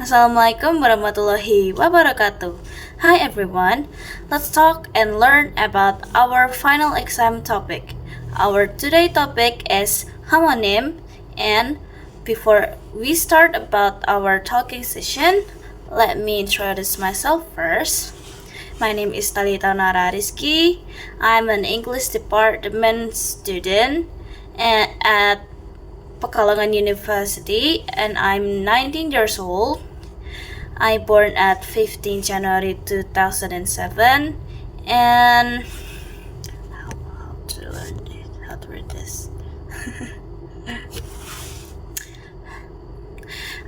Assalamualaikum warahmatullahi wabarakatuh. Hi everyone, let's talk and learn about our final exam topic. Our today topic is homonym, and before we start about our talking session, let me introduce myself first. My name is Talita Nara Rizky. I'm an English department student at Pekalongan University, and I'm 19 years old. I born at 15 January 2007, and how to learn this? How to read this?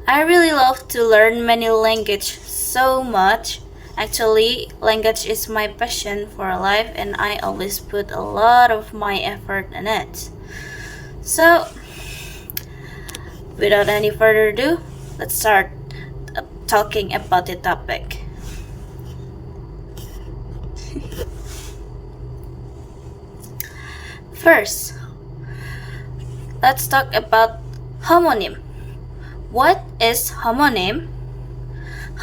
I really love to learn many language so much. Actually, language is my passion for life, and I always put a lot of my effort in it. So, without any further ado, let's start talking about the topic. First, let's talk about homonym. What is homonym?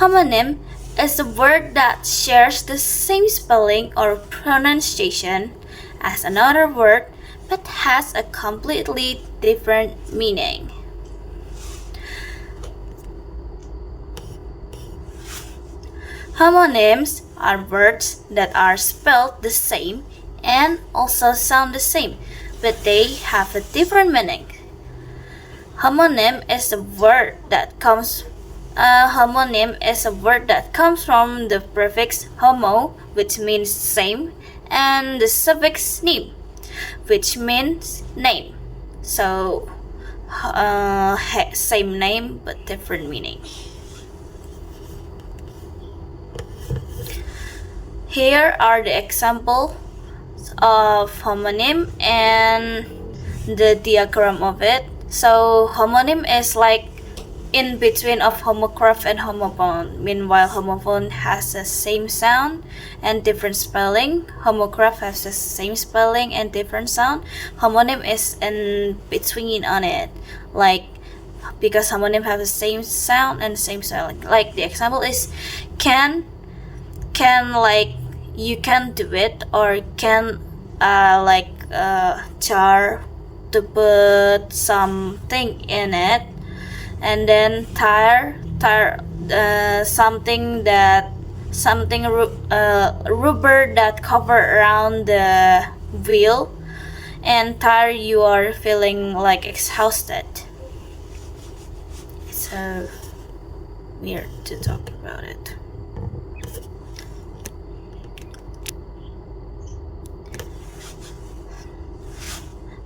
Homonym is a word that shares the same spelling or pronunciation as another word but has a completely different meaning. Homonyms are words that are spelled the same and also sound the same, but they have a different meaning. Homonym is a word that comes from the prefix homo, which means same, and the suffix nym, which means name. So, same name but different meaning. Here are the examples of homonym and the diagram of it. So homonym is like in between of homograph and homophone. Meanwhile, homophone has the same sound and different spelling. Homograph has the same spelling and different sound. Homonym is in between on it, like because homonym have the same sound and same spelling. Like the example is can like you can do it, or can jar to put something in it, and then tire rubber that cover around the wheel, and tire you are feeling like exhausted. It's so weird to talk about it.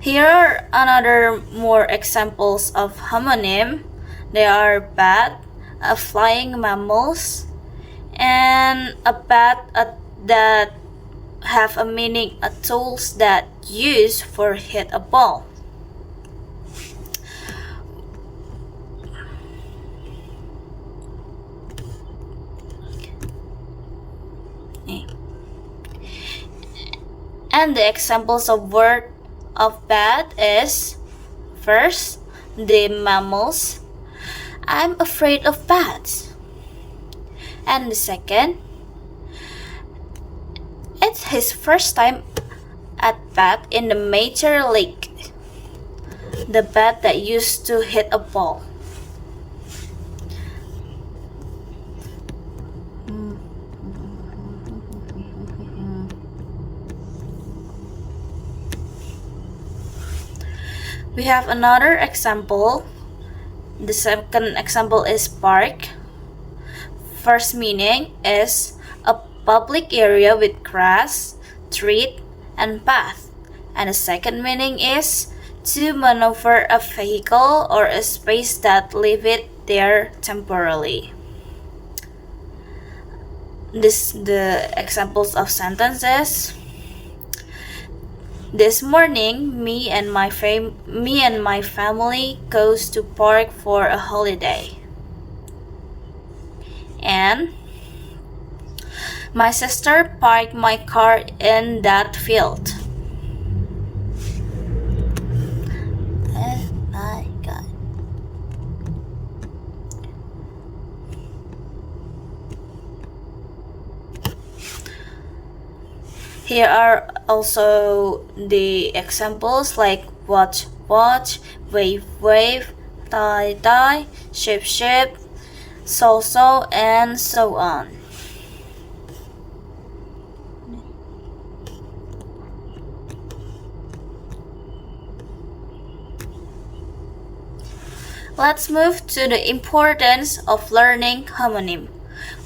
Here are another more examples of homonym. They are bat, flying mammals, and a bat that have a meaning tools that use for hit a ball. And the examples of word of bat is first, the mammals. I'm afraid of bats. And the second, it's his first time at bat in the major league. The bat that used to hit a ball. We have another example. The second example is park. First meaning is a public area with grass, street, and path. And the second meaning is to maneuver a vehicle or a space that leave it there temporarily. The examples of sentences. This morning, me and my family goes to park for a holiday. And my sister parked my car in that field. Oh my God. Here are also the examples like watch, watch, wave, wave, tie, tie, shape, shape, so, so, and so on. Let's move to the importance of learning homonym.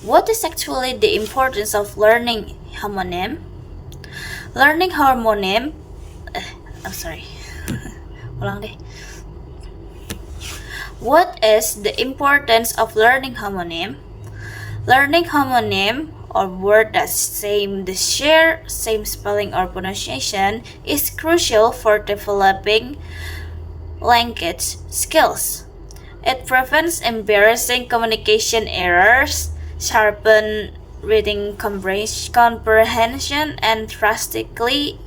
What is actually the importance of learning homonym? Learning homonym, ulang deh. What is the importance of learning homonym? Learning homonym, or word that share same spelling or pronunciation, is crucial for developing language skills. It prevents embarrassing communication errors, sharpen reading comprehension, and drastically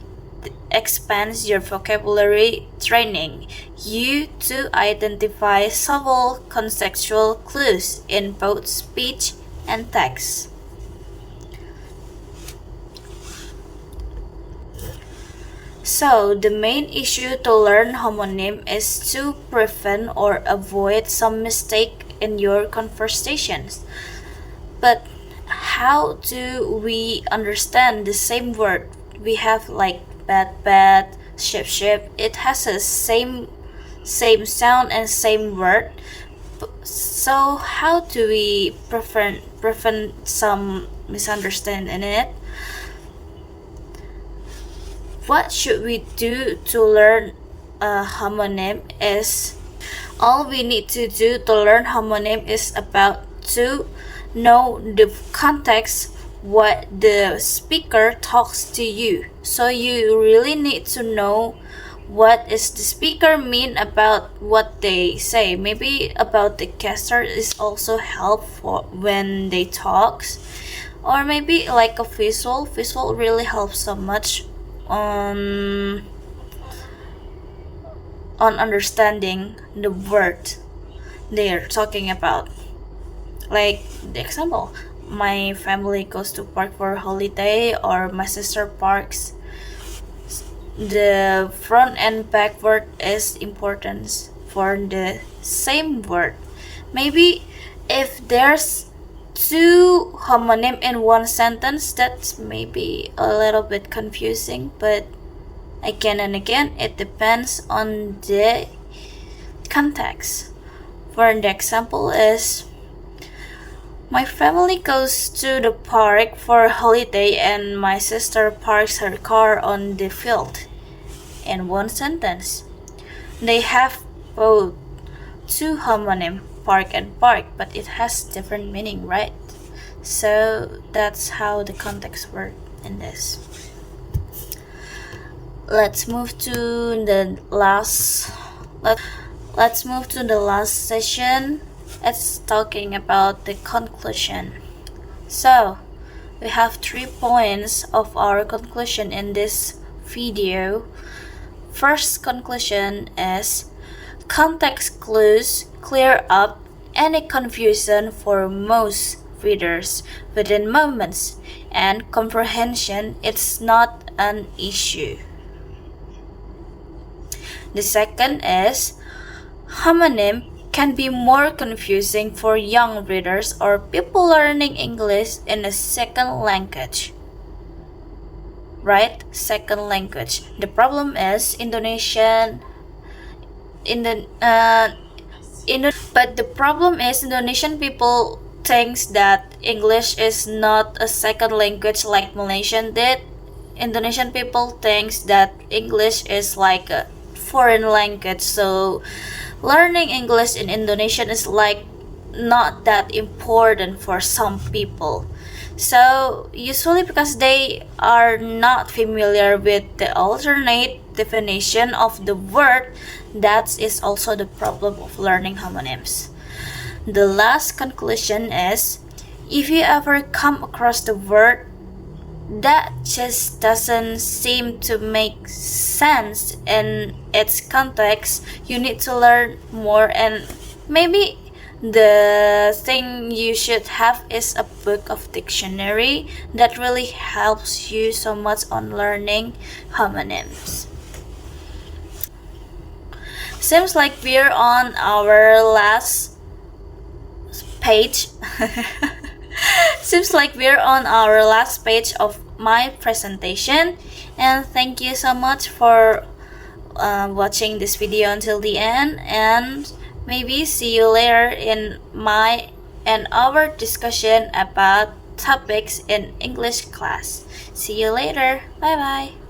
expands your vocabulary, training you to identify subtle contextual clues in both speech and text. So, the main issue to learn homonym is to prevent or avoid some mistake in your conversations. But how do we understand the same word? We have like bad, bad, ship, ship. It has the same sound and same word. So how do we prevent some misunderstanding in it? What should we do to learn a homonym is all we need to do to learn homonym is about to know the context what the speaker talks to you. So you really need to know what is the speaker mean about what they say. Maybe about the caster is also helpful when they talks, or maybe like a visual really helps so much on understanding the word they're talking about. Like the example, my family goes to park for holiday, or my sister parks. The front and back word is important for the same word. Maybe if there's two homonym in one sentence, that's maybe a little bit confusing, but again and again, it depends on the context. For the example is, my family goes to the park for a holiday and my sister parks her car on the field. In one sentence, they have both two homonym, park and park, but it has different meaning, right? So that's how the context works in this. Let's move to the last session. It's talking about the conclusion. So we have 3 points of our conclusion in this video. First conclusion is context clues clear up any confusion for most readers within moments, and comprehension is not an issue. The second is homonym can be more confusing for young readers or people learning English in a second language. Right? Second language. The problem is Indonesian people thinks that English is not a second language like Malaysian did. Indonesian people thinks that English is like a foreign language, so learning English in Indonesian is like not that important for some people. So usually because they are not familiar with the alternate definition of the word, that is also the problem of learning homonyms. The last conclusion is, if you ever come across the word that just doesn't seem to make sense in its context, you need to learn more and maybe The thing you should have is a book of dictionary that really helps you so much on learning homonyms. Seems like we're on our last page. Seems like we're on our last page of my presentation, and thank you so much for watching this video until the end, and maybe see you later in my and our discussion about topics in English class. See you later. Bye bye.